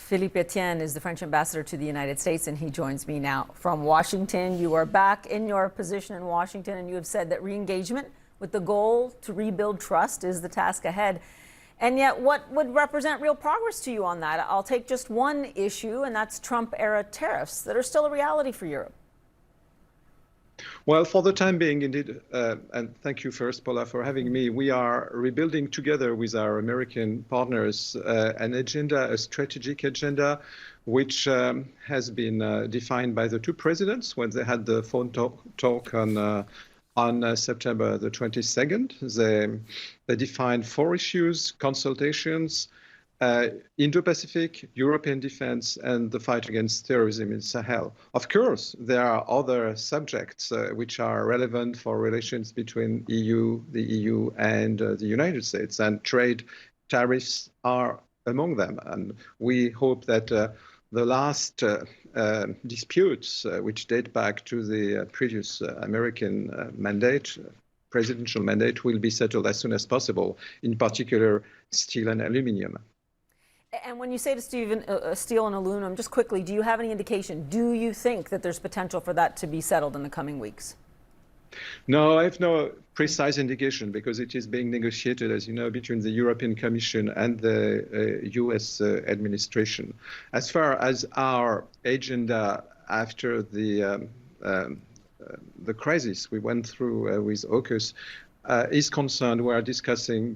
Philippe Étienne is the French ambassador to the United States, and he joins me now from Washington. You are back in your position in Washington, and you have said that re-engagement with the goal to rebuild trust is the task ahead. And yet, what would represent real progress to you on that? I'll take just one issue, and that's Trump-era tariffs that are still a reality for Europe. Well, for the time being, indeed, and thank you first, Paula, for having me. We are rebuilding together with our American partners an agenda, a strategic agenda, which has been defined by the two presidents when they had the phone talk on September the 22nd. They defined four issues: consultations, Indo-Pacific, European defense, and the fight against terrorism in Sahel. Of course, there are other subjects which are relevant for relations between the EU, and the United States, and trade tariffs are among them. And we hope that the last disputes, which date back to the previous American mandate, presidential mandate, will be settled as soon as possible, in particular steel and aluminum. And when you say to steel and aluminum, just quickly, do you have any indication? Do you think that there's potential for that to be settled in the coming weeks? No, I have no precise indication because it is being negotiated, as you know, between the European Commission and the U.S. administration. As far as our agenda after the crisis we went through with AUKUS is concerned, we are discussing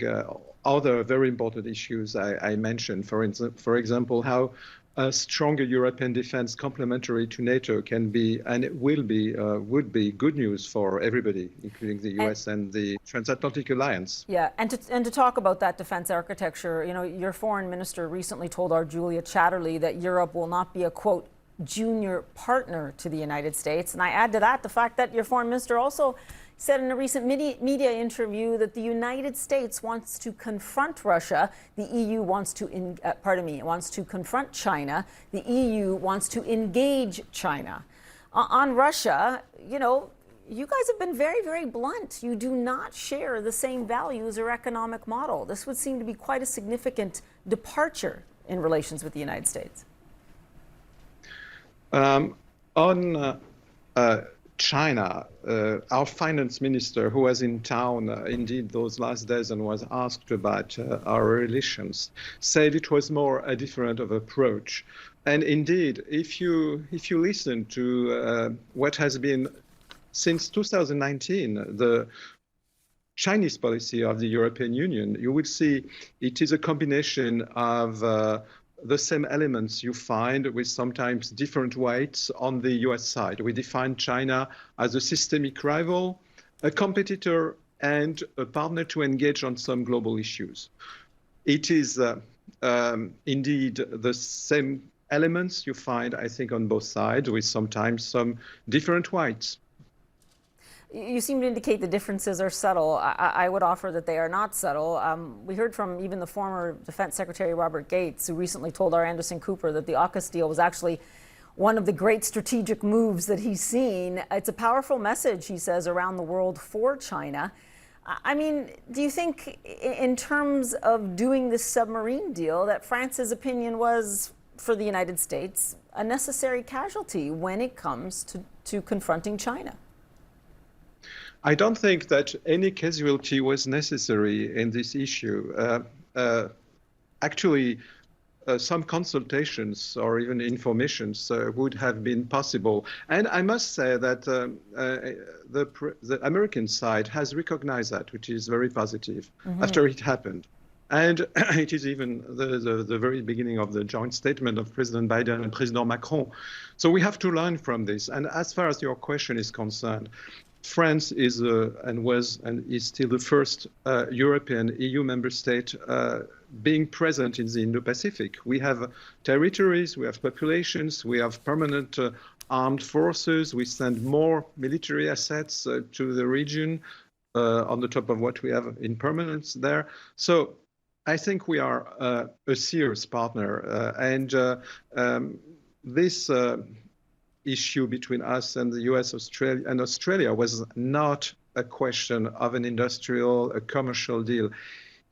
other very important issues I mentioned. For example, how a stronger European defense complementary to NATO can be, and it would be good news for everybody, including the U.S. and the transatlantic alliance. Yeah, and to talk about that defense architecture, you know, your foreign minister recently told our Julia Chatterley that Europe will not be a, quote, junior partner to the United States. And I add to that the fact that your foreign minister also said in a recent media interview that the United States wants to confront Russia, the EU wants to, wants to confront China, the EU wants to engage China. On Russia, you know, you guys have been very, very blunt. You do not share the same values or economic model. This would seem to be quite a significant departure in relations with the United States. On China, our finance minister, who was in town indeed those last days and was asked about our relations, said it was more a different of approach. And indeed, if you listen to what has been since 2019, the Chinese policy of the European Union, you would see it is a combination of the same elements you find with sometimes different weights on the US side. We define China as a systemic rival, a competitor, and a partner to engage on some global issues. It is indeed the same elements you find, I think, on both sides, with sometimes some different weights. You seem to indicate the differences are subtle. I would offer that they are not subtle. We heard from even the former Defense Secretary Robert Gates, who recently told our Anderson Cooper that the AUKUS deal was actually one of the great strategic moves that he's seen. It's a powerful message, he says, around the world for China. I mean, do you think in terms of doing this submarine deal that France's opinion was, for the United States, a necessary casualty when it comes to confronting China? I don't think that any casualty was necessary in this issue. Actually, some consultations or even informations would have been possible. And I must say that the American side has recognized that, which is very positive after it happened. And it is even the very beginning of the joint statement of President Biden and President Macron. So we have to learn from this. And as far as your question is concerned, France is and was and is still the first European EU member state being present in the Indo-Pacific. We have territories, we have populations, we have permanent armed forces. We send more military assets to the region on the top of what we have in permanence there. So I think we are a serious partner. And this issue between us and the US, Australia was not a question of an industrial, a commercial deal.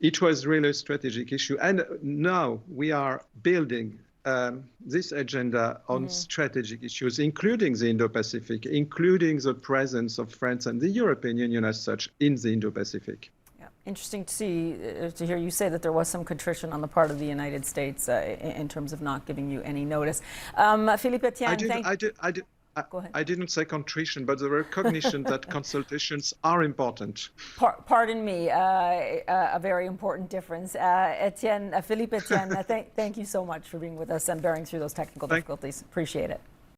It was really a strategic issue. And now we are building this agenda on strategic issues, including the Indo-Pacific, including the presence of France and the European Union as such in the Indo-Pacific. Yeah. Interesting to see, to hear you say that there was some contrition on the part of the United States in terms of not giving you any notice. Philippe Étienne, I didn't say contrition, but the recognition that consultations are important. Pardon me, a very important difference. Philippe Étienne, thank you so much for being with us and bearing through those technical difficulties. Appreciate it.